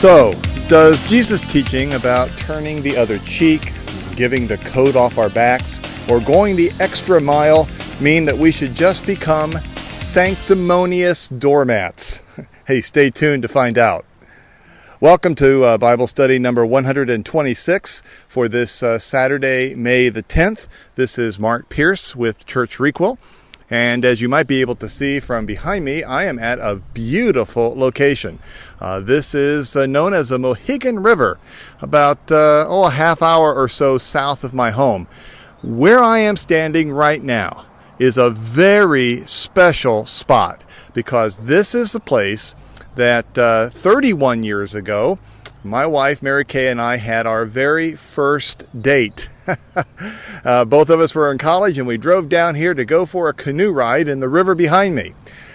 So, does Jesus' teaching about turning the other cheek, giving the coat off our backs, or going the extra mile mean that we should just become sanctimonious doormats? Hey, stay tuned to find out. Welcome to Bible study number 126 for this Saturday, May the 10th. This is Mark Pierce with Church Requel. And as you might be able to see from behind me, I am at a beautiful location. This is known as the Mohegan River, about a half hour or so south of my home. Where I am standing right now is a very special spot because this is the place that 31 years ago, my wife Mary Kay and I had our very first date. Both of us were in college and we drove down here to go for a canoe ride in the river behind me.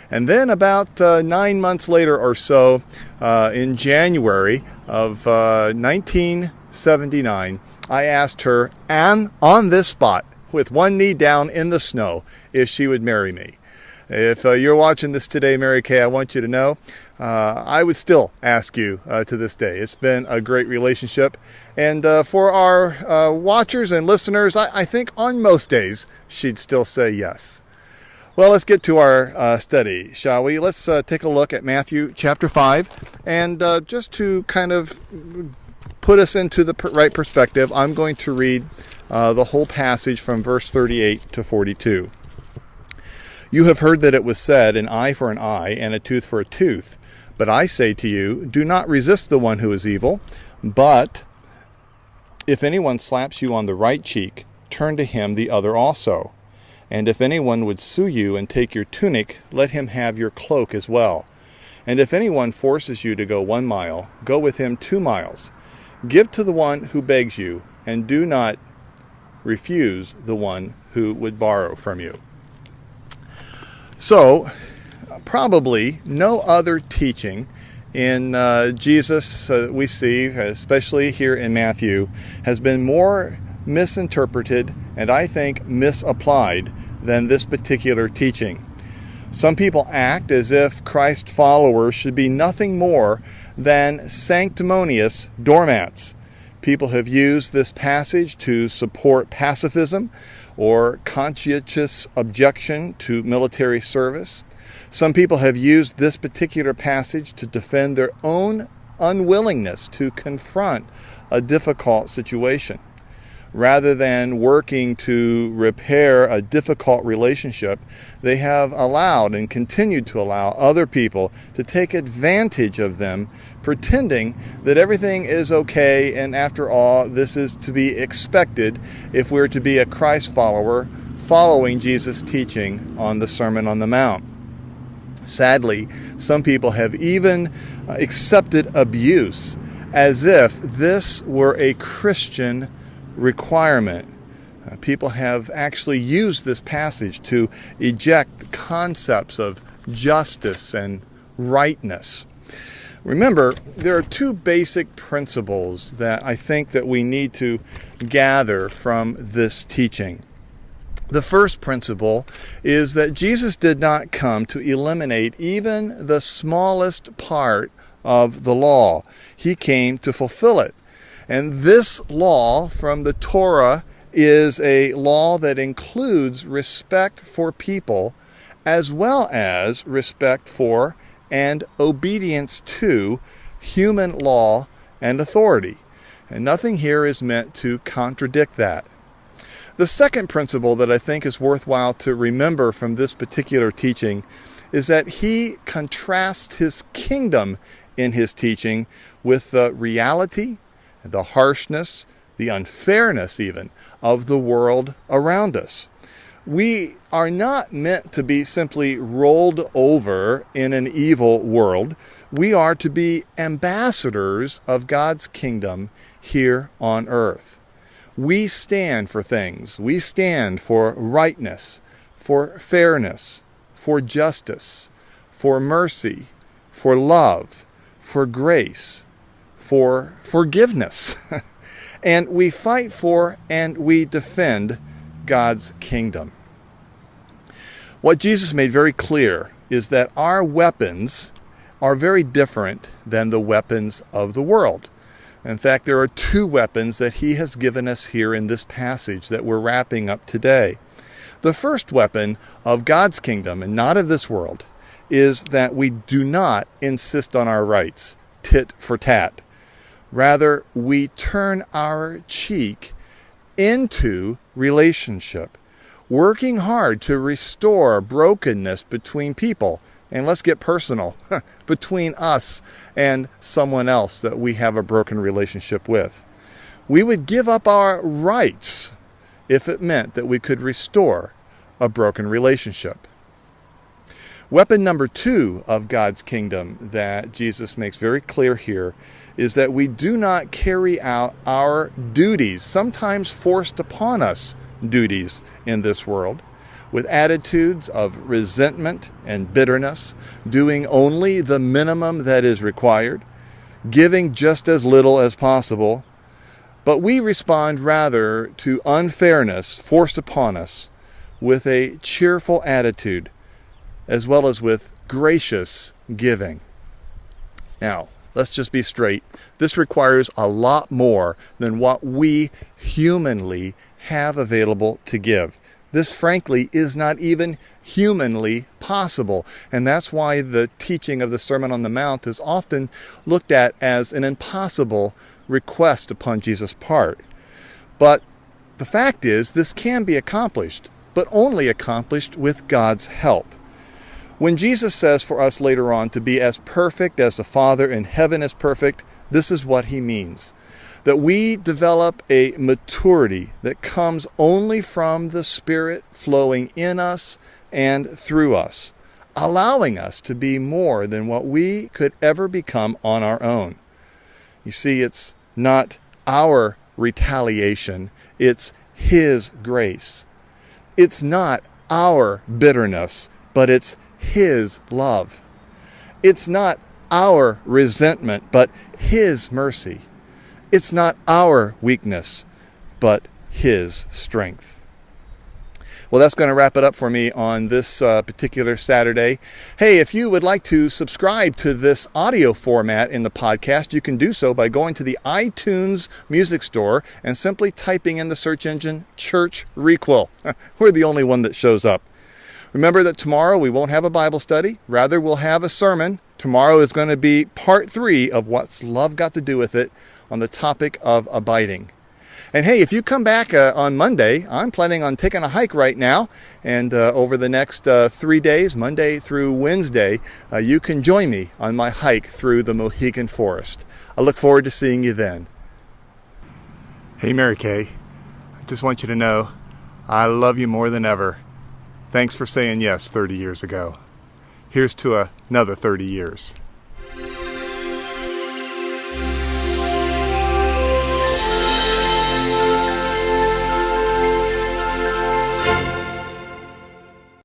And then about 9 months later or so, in January of 1979, I asked her on this spot, with one knee down in the snow, if she would marry me. If you're watching this today, Mary Kay, I want you to know I would still ask you to this day. It's been a great relationship. And for our watchers and listeners, I think on most days she'd still say yes. Well, let's get to our study, shall we? Let's take a look at Matthew chapter 5. And just to kind of put us into the right perspective, I'm going to read the whole passage from verse 38 to 42. You have heard that it was said, an eye for an eye and a tooth for a tooth. But I say to you, do not resist the one who is evil, but if anyone slaps you on the right cheek, turn to him the other also. And if anyone would sue you and take your tunic, let him have your cloak as well. And if anyone forces you to go 1 mile, go with him 2 miles. Give to the one who begs you, and do not refuse the one who would borrow from you. So, probably no other teaching in Jesus we see, especially here in Matthew, has been more misinterpreted and I think misapplied than this particular teaching. Some people act as if Christ followers should be nothing more than sanctimonious doormats. People have used this passage to support pacifism or conscientious objection to military service. Some people have used this particular passage to defend their own unwillingness to confront a difficult situation. Rather than working to repair a difficult relationship, they have allowed and continued to allow other people to take advantage of them, pretending that everything is okay, and after all, this is to be expected if we're to be a Christ follower following Jesus' teaching on the Sermon on the Mount. Sadly, some people have even accepted abuse as if this were a Christian requirement. People have actually used this passage to eject concepts of justice and rightness. Remember, there are two basic principles that I think that we need to gather from this teaching. The first principle is that Jesus did not come to eliminate even the smallest part of the law. He came to fulfill it. And this law from the Torah is a law that includes respect for people as well as respect for and obedience to human law and authority. And nothing here is meant to contradict that. The second principle that I think is worthwhile to remember from this particular teaching is that he contrasts his kingdom in his teaching with the reality, the harshness, the unfairness even, of the world around us. We are not meant to be simply rolled over in an evil world. We are to be ambassadors of God's kingdom here on earth. We stand for things. We stand for rightness, for fairness, for justice, for mercy, for love, for grace, for forgiveness. And we fight for and we defend God's kingdom. What Jesus made very clear is that our weapons are very different than the weapons of the world. In fact, there are two weapons that he has given us here in this passage that we're wrapping up today. The first weapon of God's kingdom, and not of this world, is that we do not insist on our rights, tit for tat. Rather, we turn our cheek into relationship, working hard to restore brokenness between people. And let's get personal, between us and someone else that we have a broken relationship with. We would give up our rights if it meant that we could restore a broken relationship. Weapon number 2 of God's kingdom that Jesus makes very clear here is that we do not carry out our duties, sometimes forced upon us duties in this world, with attitudes of resentment and bitterness, doing only the minimum that is required, giving just as little as possible, but we respond rather to unfairness forced upon us with a cheerful attitude, as well as with gracious giving. Now, let's just be straight. This requires a lot more than what we humanly have available to give. This, frankly, is not even humanly possible. And that's why the teaching of the Sermon on the Mount is often looked at as an impossible request upon Jesus' part. But the fact is, this can be accomplished, but only accomplished with God's help. When Jesus says for us later on to be as perfect as the Father in heaven is perfect, this is what he means. That we develop a maturity that comes only from the Spirit flowing in us and through us, allowing us to be more than what we could ever become on our own. You see, it's not our retaliation, it's his grace. It's not our bitterness, but it's his love. It's not our resentment, but his mercy. It's not our weakness, but his strength. Well, that's going to wrap it up for me on this particular Saturday. Hey, if you would like to subscribe to this audio format in the podcast, you can do so by going to the iTunes Music Store and simply typing in the search engine, Church Requel. We're the only one that shows up. Remember that tomorrow we won't have a Bible study. Rather, we'll have a sermon. Tomorrow is going to be part 3 of What's Love Got to Do With It, on the topic of abiding. And hey, if you come back on Monday, I'm planning on taking a hike right now, and over the next 3 days, Monday through Wednesday, you can join me on my hike through the Mohegan Forest. I look forward to seeing you then. Hey Mary Kay, I just want you to know I love you more than ever. Thanks for saying yes 30 years ago. Here's to another 30 years.